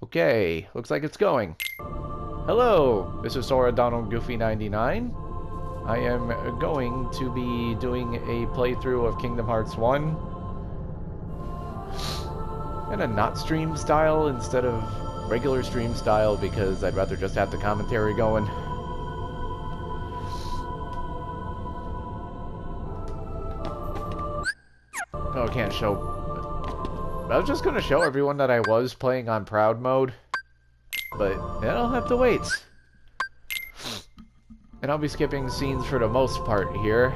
Okay, looks like it's going. Hello, this is Sora Donald Goofy 99. I am going to be doing a playthrough of Kingdom Hearts 1 in a not stream style instead of regular stream style because I'd rather just have the commentary going. Oh, I can't show. I was just going to show everyone that I was playing on Proud mode, but I'll have to wait. And I'll be skipping scenes for the most part here.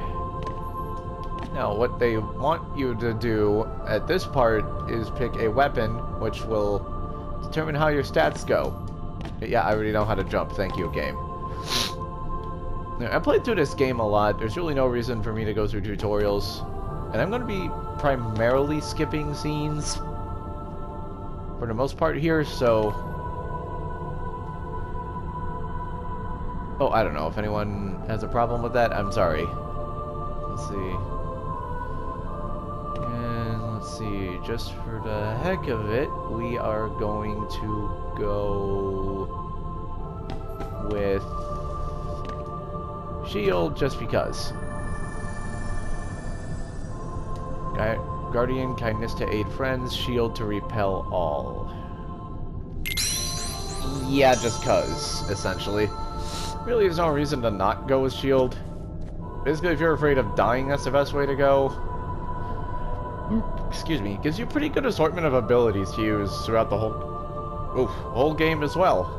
Now, what they want you to do at this part is pick a weapon, which will determine how your stats go. Yeah, I already know how to jump. Thank you, game. Now, I played through this game a lot. There's really no reason for me to go through tutorials. And I'm going to be primarily skipping scenes for the most part here, so... Oh, I don't know if anyone has a problem with that. I'm sorry. Let's see. And let's see, just for the heck of it, we are going to go with Shield just because. Guardian, kindness to aid friends, shield to repel all. Yeah, just cuz, essentially. Really, there's no reason to not go with shield. Basically, if you're afraid of dying, that's the best way to go. Excuse me. Gives you a pretty good assortment of abilities to use throughout the whole game as well.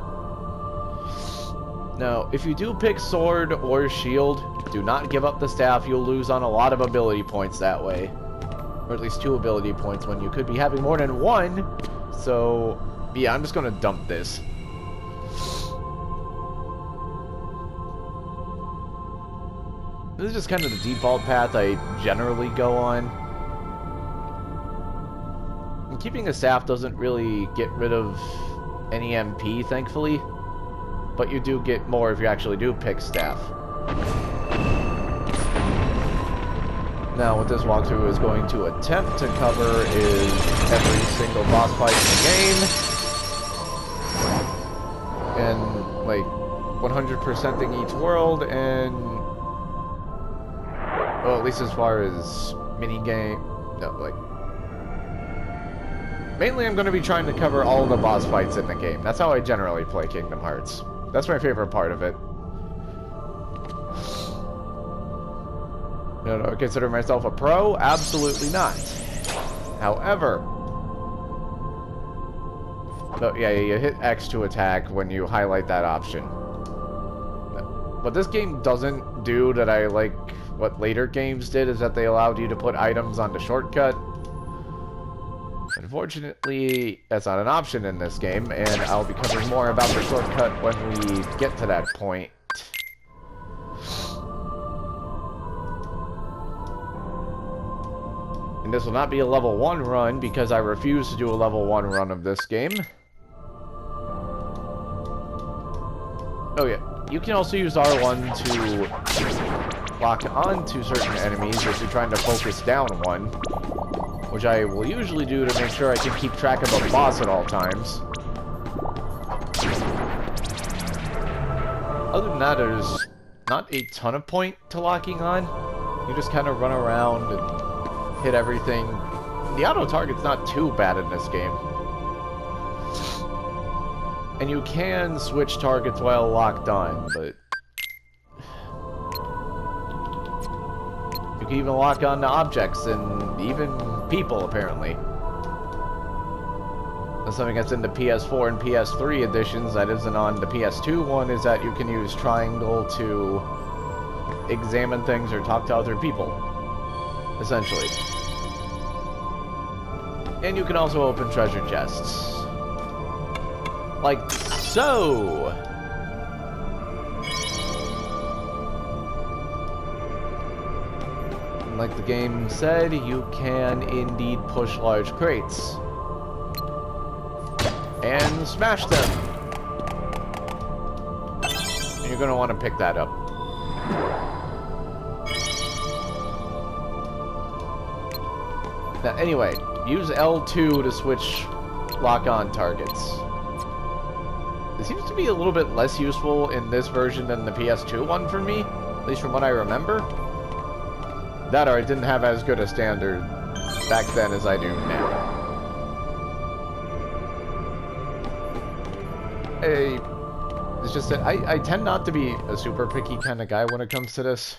Now, if you do pick sword or shield, do not give up the staff. You'll lose on a lot of ability points that way. Or at least 2 ability points when you could be having more than 1. So, yeah, I'm just going to dump this. This is just kind of the default path I generally go on. And keeping a staff doesn't really get rid of any MP, thankfully. But you do get more if you actually do pick staff. Now, what this walkthrough is going to attempt to cover is every single boss fight in the game. And, like, 100%ing each world, and... well, at least as far as mini-game... no, like... mainly I'm going to be trying to cover all the boss fights in the game. That's how I generally play Kingdom Hearts. That's my favorite part of it. Do I consider myself a pro? Absolutely not. However... so, yeah, you hit X to attack when you highlight that option. What this game doesn't do that I like what later games did is that they allowed you to put items on the shortcut. Unfortunately, that's not an option in this game, and I'll be covering more about the shortcut when we get to that point. And this will not be a level 1 run, because I refuse to do a level 1 run of this game. Oh yeah, you can also use R1 to lock onto certain enemies if you're trying to focus down one, which I will usually do to make sure I can keep track of a boss at all times. Other than that, there's not a ton of point to locking on. You just kind of run around and hit everything. The auto target's not too bad in this game. And you can switch targets while locked on, but... you can even lock on to objects and even people, apparently. That's something that's in the PS4 and PS3 editions that isn't on the PS2 one, is that you can use triangle to examine things or talk to other people. Essentially. And you can also open treasure chests. Like so! And like the game said, you can indeed push large crates. And smash them! And you're gonna want to pick that up. Now, anyway, use L2 to switch lock-on targets. It seems to be a little bit less useful in this version than the PS2 one for me, at least from what I remember. That or I didn't have as good a standard back then as I do now. It's just that I tend not to be a super picky kind of guy when it comes to this.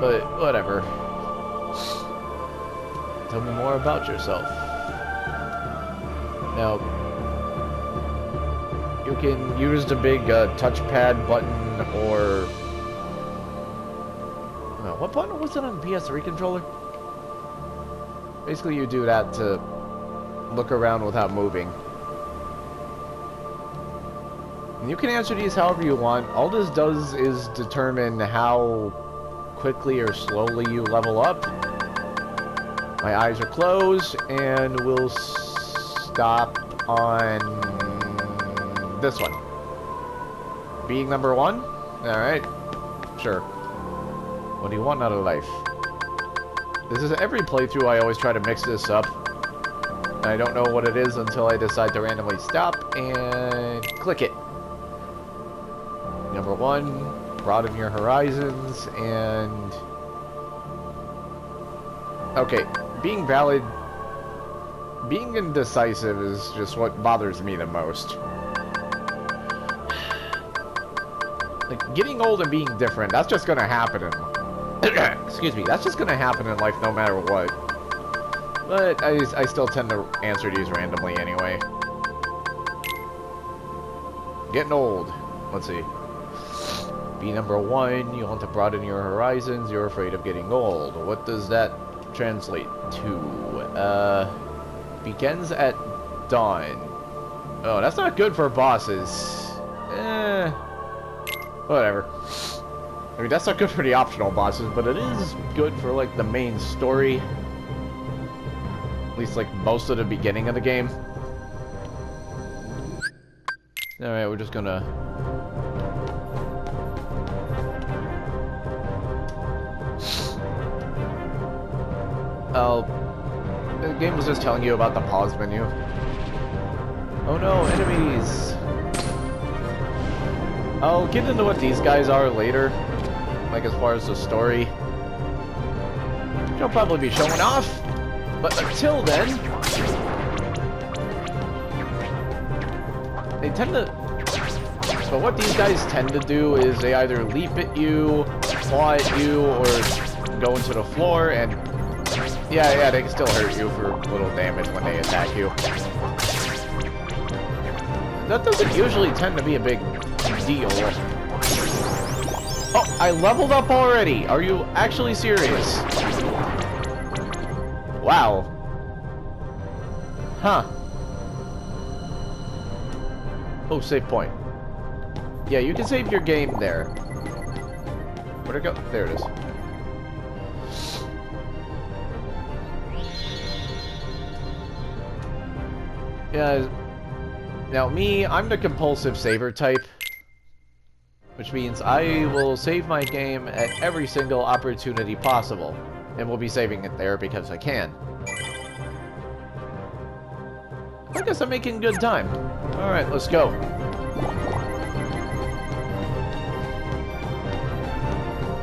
But, whatever. Tell me more about yourself. Now, you can use the big touchpad button or... what button was it on the PS3 controller? Basically, you do that to look around without moving. And you can answer these however you want. All this does is determine how quickly or slowly you level up. My eyes are closed, and we'll stop on this one. Being number 1? Alright. Sure. What do you want out of life? This is every playthrough. I always try to mix this up. I don't know what it is until I decide to randomly stop and click it. Number 1, broaden your horizons, and... okay, being valid... being indecisive is just what bothers me the most. Like, getting old and being different, that's just gonna happen in... excuse me, that's just gonna happen in life no matter what. But I still tend to answer these randomly anyway. Getting old. Let's see. Be number 1, you want to broaden your horizons, you're afraid of getting old. What does that translate to? Begins at dawn. Oh, that's not good for bosses. Whatever. I mean, that's not good for the optional bosses, but it is good for, like, the main story. At least, like, most of the beginning of the game. Alright, we're just gonna... the game was just telling you about the pause menu. Oh no, enemies! I'll get into what these guys are later, like as far as the story. They'll probably be showing off, but until then, they tend to... but what these guys tend to do is they either leap at you, claw at you, or go into the floor, and yeah, they can still hurt you for little damage when they attack you. That doesn't usually tend to be a big deal. Oh, I leveled up already! Are you actually serious? Wow. Huh. Oh, save point. Yeah, you can save your game there. Where'd it go? There it is. Yeah, now me, I'm the compulsive saver type, which means I will save my game at every single opportunity possible, and will be saving it there because I can. I guess I'm making good time. Alright, let's go.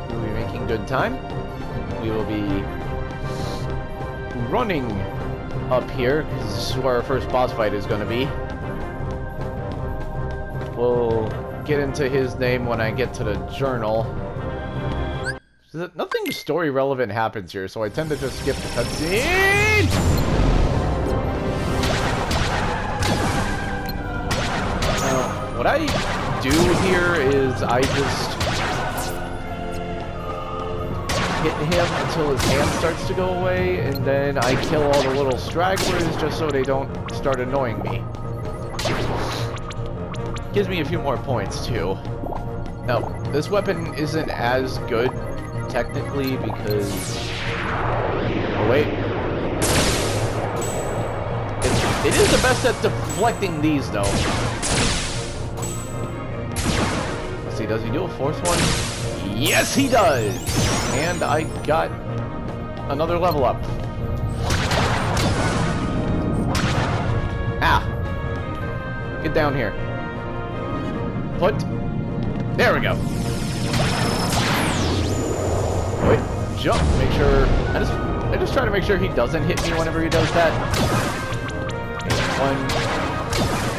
We'll be making good time. We will be running up here, because this is where our first boss fight is going to be. We'll get into his name when I get to the journal. Nothing story relevant happens here, so I tend to just skip the cutscene! What I do here is I just hit him until his hand starts to go away, and then I kill all the little stragglers just so they don't start annoying me. Gives me a few more points too. Now, this weapon isn't as good technically because... oh wait. It is the best at deflecting these though. Let's see, does he do a fourth one? Yes, he does! And I got another level up. Ah! it down here. Put. There we go. Wait, jump. Make sure. I just try to make sure he doesn't hit me whenever he does that. One.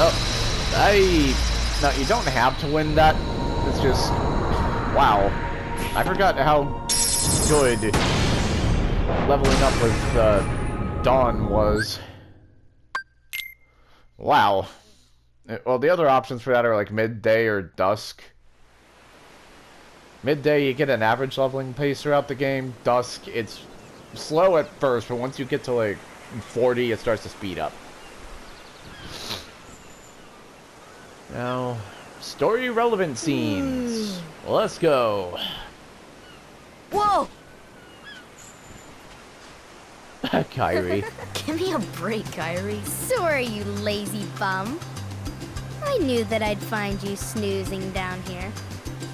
Oh, no, you don't have to win that. It's just, wow. I forgot how good leveling up with Dawn was. Wow. Well, the other options for that are like midday or dusk. Midday, you get an average leveling pace throughout the game. Dusk, it's slow at first, but once you get to like 40, it starts to speed up. Now, story relevant scenes. Let's go. Whoa! Kyrie. Give me a break, Kyrie. Sorry, you lazy bum. I knew that I'd find you snoozing down here.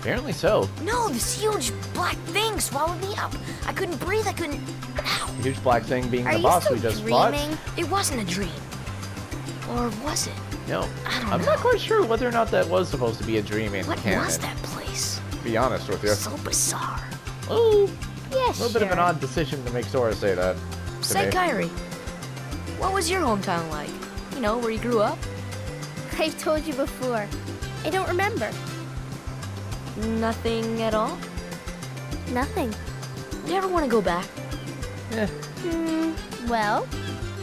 Apparently so. No, this huge black thing swallowed me up. I couldn't breathe, I couldn't... Ow. The huge black thing being Are the you boss still we just dreaming? fought. It wasn't a dream. Or was it? No, I don't I'm know. not quite sure whether or not that was supposed to be a dream in What canon. was that place? To be honest with you. So bizarre. Oh, Yeah, a little bit of an odd decision to make Sora say that. To Say, me. Kyrie, what was your hometown like? You know, where you grew up? I've told you before. I don't remember. Nothing at all? Nothing. You ever want to go back? Eh, Well,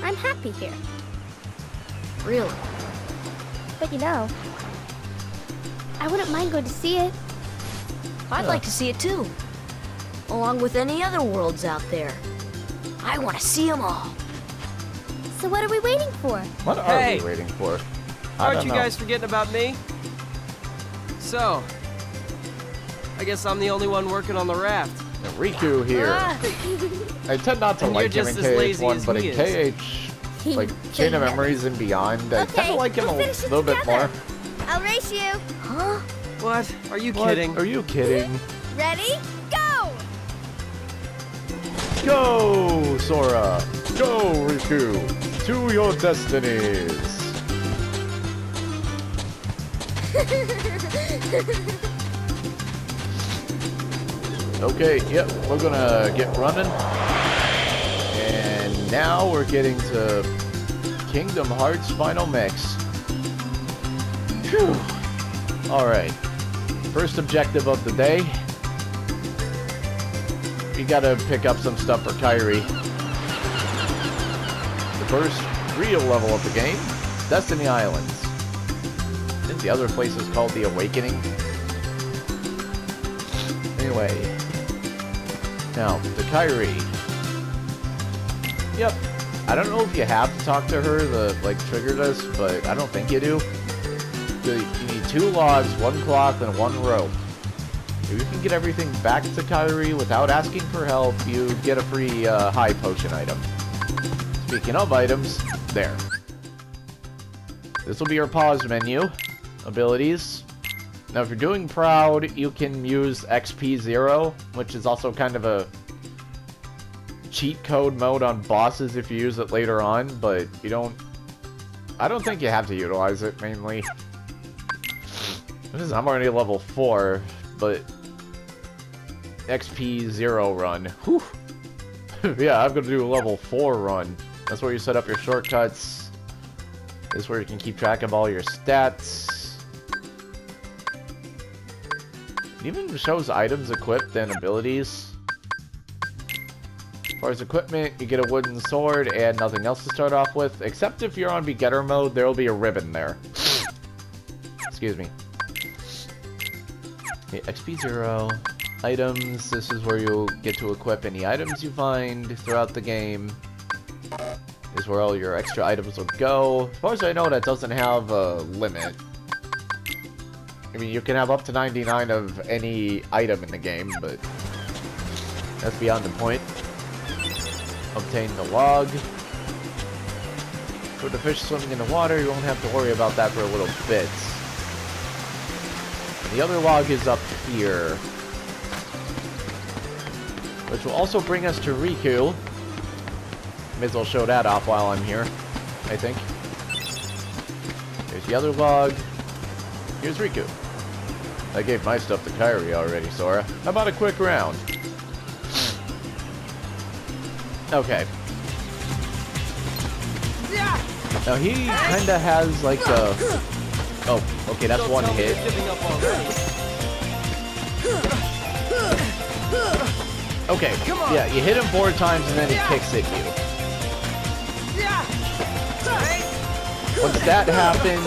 I'm happy here. Really? But you know, I wouldn't mind going to see it. I'd like to see it too. Along with any other worlds out there. I want to see them all. So what are we waiting for? what Hey! are we waiting for? I Aren't don't you know. guys forgetting about me? So, I guess I'm the only one working on the raft. Riku here. Ah. I tend not to And like you're him in just as lazy KH1, as but he in is. KH, like Chain of Memories and Beyond, I tend to Okay, like him we'll a finish it little bit together. more. I'll race you. Huh? What? Are you What? kidding? Are you kidding? Ready? Go! Go, Sora! Go, Riku! To your destinies! Okay, yep, we're gonna get running. And now we're getting to Kingdom Hearts Final Mix. Phew. Alright. First objective of the day. We gotta pick up some stuff for Kyrie. The first real level of the game, Destiny Islands. I think the other place is called The Awakening. Anyway. Now, to Kyrie. Yep. I don't know if you have to talk to her to, like, trigger this, but I don't think you do. You need 2 logs, 1 cloth, and 1 rope. If you can get everything back to Kyrie without asking for help, you get a free high potion item. Speaking of items, there. This will be your pause menu. Abilities. Now, if you're doing Proud, you can use XP 0, which is also kind of a cheat code mode on bosses if you use it later on, but you don't... I don't think you have to utilize it, mainly. I'm already level 4, but... XP 0 run. Whew. Yeah, I'm gonna do a level 4 run. That's where you set up your shortcuts. This is where you can keep track of all your stats. It even shows items equipped and abilities. As far as equipment, you get a wooden sword and nothing else to start off with, except if you're on beginner mode, there will be a ribbon there. Excuse me. Okay, XP 0. Items, this is where you'll get to equip any items you find throughout the game. This is where all your extra items will go. As far as I know, that doesn't have a limit. I mean, you can have up to 99 of any item in the game, but that's beyond the point. Obtain the log. For the fish swimming in the water, you won't have to worry about that for a little bit. The other log is up here, which will also bring us to Riku. May as well show that off while I'm here, I think. Here's the other log. Here's Riku. I gave my stuff to Kairi already, Sora. How about a quick round? Okay. Now he kinda has like a... Oh, okay, that's one hit. Okay, yeah, you hit him 4 times and then he kicks at you. Once that happens...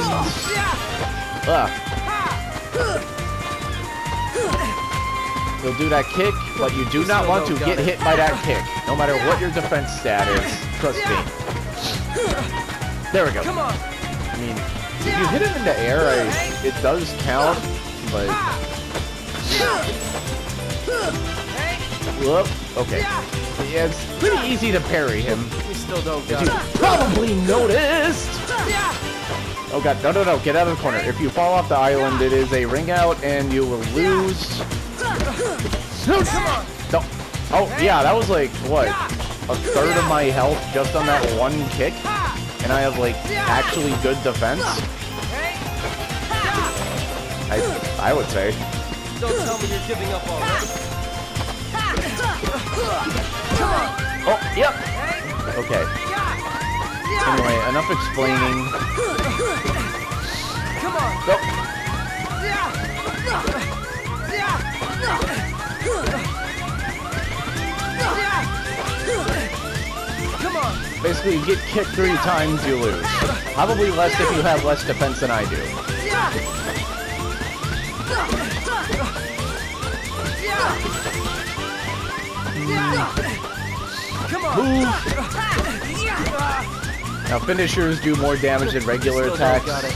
You'll do that kick, but you do not want to get hit by that kick, no matter what your defense stat is. Trust me. There we go. I mean, if you hit him in the air, it does count, but... Whoop. Okay. Yeah, it's pretty easy to parry him. We still don't As got you it. probably noticed! Oh god, no, no, no, get out of the corner. If you fall off the island, it is a ring out, and you will lose... No. Oh, yeah, that was like, what? A third of my health just on that one kick? And I have, like, actually good defense? I would say. Don't tell me you're giving up already. Oh, yep. Okay. Anyway, enough explaining. Come on. Nope. Come on. Basically, you get kicked 3 times, you lose. Probably less if you have less defense than I do. Come on. Move. Now, finishers do more damage than regular Still attacks. don't got it.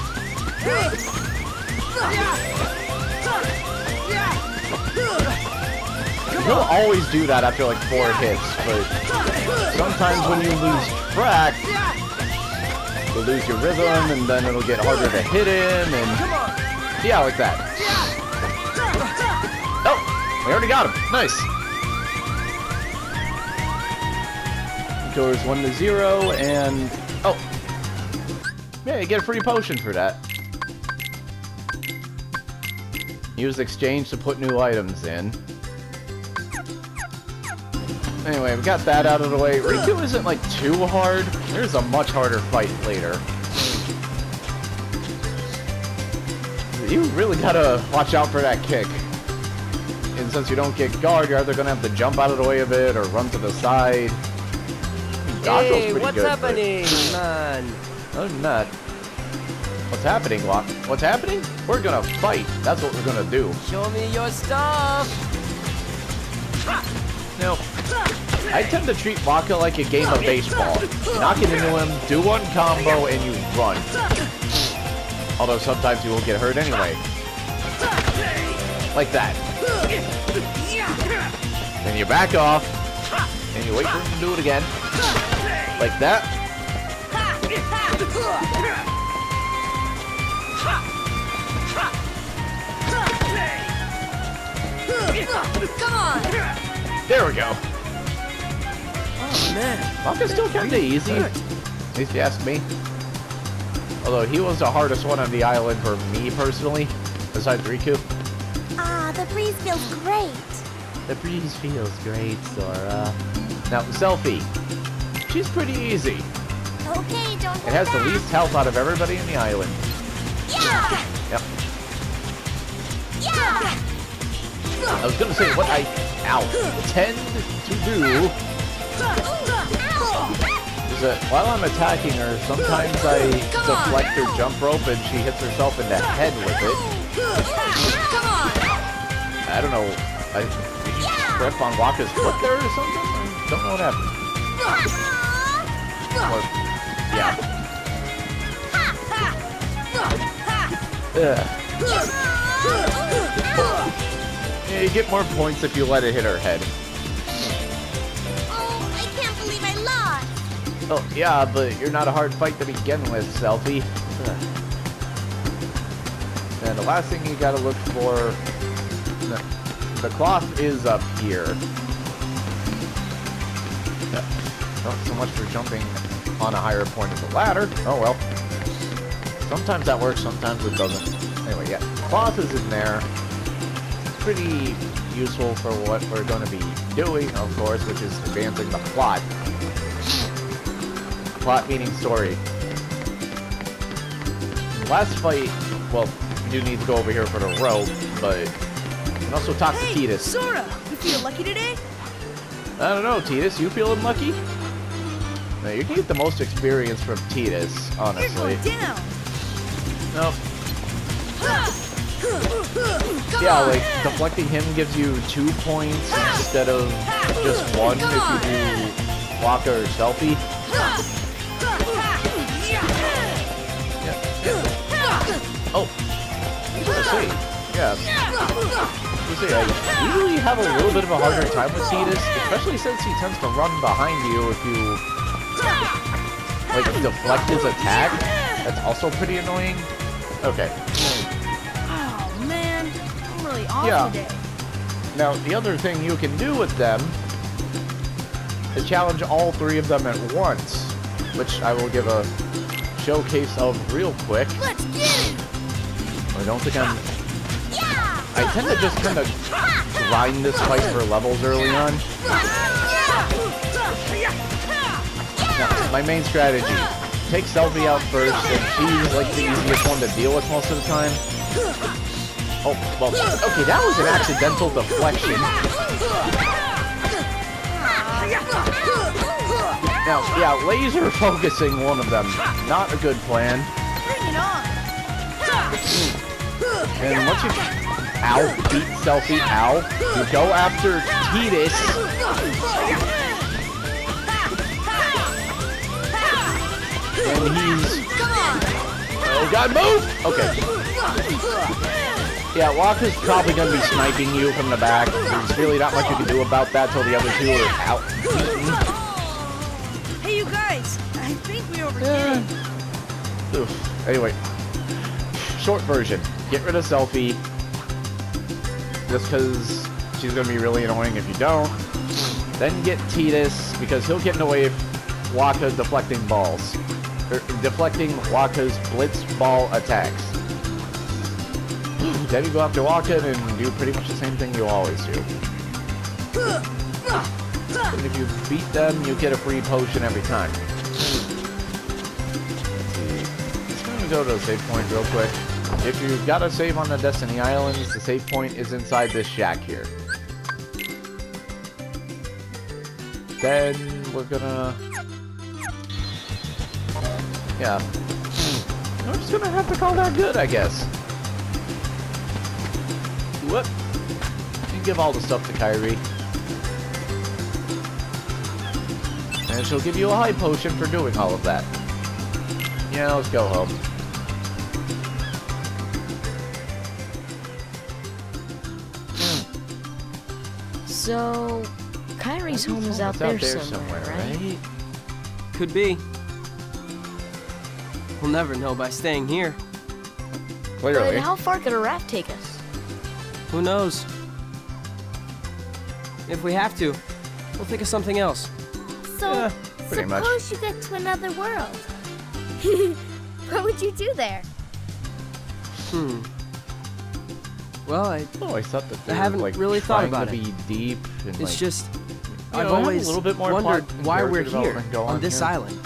He'll always do that after like 4 hits, but sometimes when you lose track, you'll lose your rhythm, and then it'll get harder to hit him, and yeah, like that. Oh, we already got him. Nice. Goes 1-0, and oh, yeah, you get a free potion for that. Use exchange to put new items in. Anyway, we got that out of the way. Riku isn't like too hard. There's a much harder fight later. You really gotta watch out for that kick. And since you don't get guard, you're either gonna have to jump out of the way of it or run to the side. Dodge rolls Hey, pretty what's good, happening, man? but other than that, what's happening, Locke? What's happening? We're gonna fight. That's what we're gonna do. Show me your stuff. Now, I tend to treat Waka like a game of baseball. You knock it into him, do one combo, and you run. Although sometimes you will get hurt anyway. Like that. Then you back off, and you wait for him to do it again. Like that. Come on! There we go. Oh, man. Waka's still kind of easy. At least if you ask me. Although he was the hardest one on the island for me personally, besides Riku. Ah, the breeze feels great. The breeze feels great, Sora. Now, Selfie. She's pretty easy. Okay, don't It has the least health out of everybody in the island. Yeah! Yep. Yeah! I was gonna say what I tend to do is that while I'm attacking her, sometimes I deflect her jump rope and she hits herself in the head with it. Come on! I don't know. Did you trip on Waka's foot there or something? I don't know what happened. Or, yeah. Ugh. Yeah, you get more points if you let it hit her head. Oh, I can't believe I lost. Oh, yeah, but you're not a hard fight to begin with, Selfie. And the last thing you gotta look for... The cloth is up here. Not so much for jumping on a higher point of the ladder. Oh well. Sometimes that works, sometimes it doesn't. Anyway, yeah. Cloth is in there. Pretty useful for what we're going to be doing, of course, which is advancing the plot. Plot meaning story. Last fight, well, you do need to go over here for the rope, but you can also talk to Titus. Sora, you feel lucky today? I don't know, Titus, you feeling lucky? No, you can get the most experience from Titus, honestly. You're going down. Nope. Yeah, like, deflecting him gives you 2 points instead of just 1 if you do Waka or Selfie. Oh, let's see. Yeah. Let's see, I usually have a little bit of a harder time with Titus, especially since he tends to run behind you if you, like, deflect his attack. That's also pretty annoying. Okay. Oh, man. I'm really off today. Now, the other thing you can do with them is challenge all 3 of them at once, which I will give a showcase of real quick. Let's get it! I don't think I'm... I tend to just kind of grind this fight for levels early on. Now, my main strategy. Take Selfie out first, and she's like the easiest one to deal with most of the time. Oh, well, okay, that was an accidental deflection. Now, yeah, laser focusing one of them, not a good plan. Bring it on! And once you, beat Selfie, you go after Titus. And he's, oh god, move! Okay. Yeah, Waka's probably going to be sniping you from the back. There's really not much you can do about that till the other 2 are out. Hey, you guys! I think we overdid it. Oof. Anyway, short version. Get rid of Selfie. Just because she's going to be really annoying if you don't. Then get Titus, because he'll get in the way of Waka deflecting balls. Or deflecting Waka's blitz ball attacks. Then you go after Waka and do pretty much the same thing you always do. And if you beat them, you get a free potion every time. Let's going to go to the save point real quick. If you've got to save on the Destiny Islands, the save point is inside this shack here. Then we're gonna... Yeah. I'm just gonna have to call that good, I guess. Whoop. You give all the stuff to Kyrie. And she'll give you a high potion for doing all of that. Yeah, let's go home. So, Kyrie's home is out there somewhere, right? Could be. We'll never know by staying here. Clearly. But how far could a raft take us? Who knows? If we have to, we'll think of something else. So, Yeah, pretty much. suppose you get to another world. What would you do there? Well, I Oh, I thought that they haven't were, like, really thought trying about to it. be deep and it's like, just you I've know, have always a little bit more wondered plot and why we're character here development going on this here. island.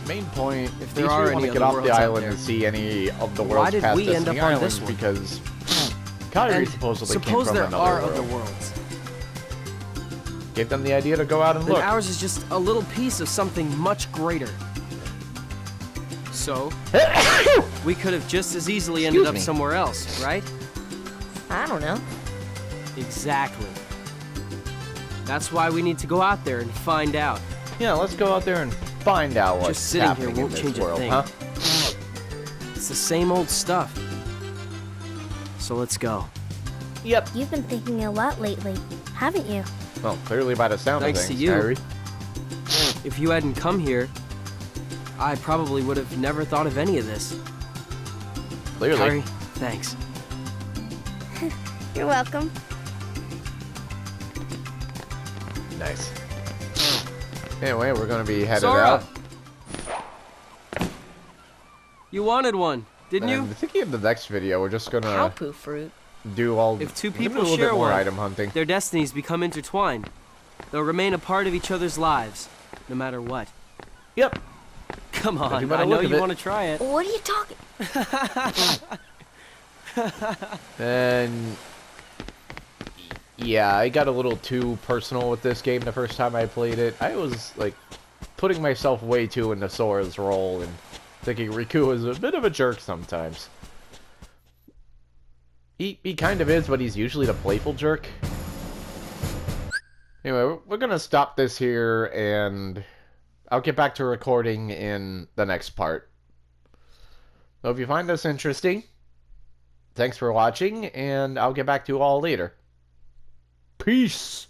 Main point, If if there you are want any to get other off worlds the out island there. and see any of the Why worlds did past we end Destiny up on Islands, this one? because Kyrie And supposedly came suppose from there another are world. other worlds. Gave them the idea to go out and Then look. ours is just a little piece of something much greater. So, we could have just as easily ended Excuse up me. somewhere else, right? I don't know. Exactly. That's why we need to go out there and find out. Yeah, let's go out there and find out what's Just sitting here happening in won't this change a world, thing. huh? It's the same old stuff. So let's go. Yep. You've been thinking a lot lately, haven't you? Well, clearly by the sound Thanks of to things, you. Kyrie. If you hadn't come here, I probably would have never thought of any of this. Clearly. Kyrie, thanks. You're welcome. Nice. Anyway, we're gonna be headed Sora! out. You wanted one, didn't And you? thinking of the next video, we're just Cow gonna poo fruit. do all. If two we're gonna people do a little share bit more one, item hunting. their destinies become intertwined. They'll remain a part of each other's lives, no matter what. Yep. Come on, Judging by the I know look of you it. want to try it. What are you talking? And yeah, I got a little too personal with this game the first time I played it. I was like putting myself way too into Sora's role and thinking Riku is a bit of a jerk sometimes. He kind of is, but he's usually the playful jerk. Anyway, we're gonna stop this here, and I'll get back to recording in the next part. So if you find this interesting, thanks for watching, and I'll get back to you all later. Peace!